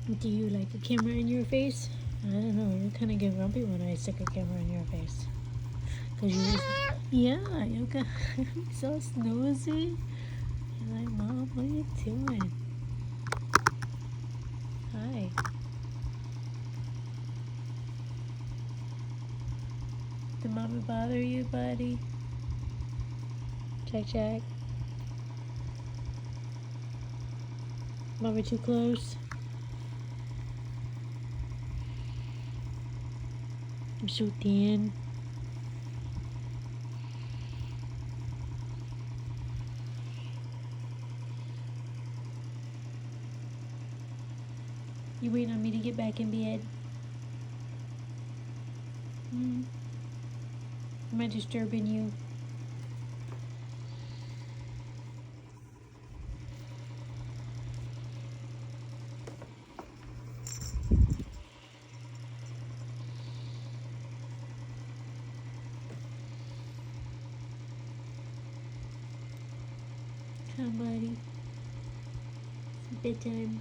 Do you like a camera in your face? I don't know. You kind of get grumpy when I stick a camera in your face. Cause you're so snoozy. You're like, Mom, what are you doing? Hi. Did Mama bother you, buddy? Check. Mama too close? I'm so thin. You waiting on me to get back in bed? Am I disturbing you? Come, buddy. It's bedtime.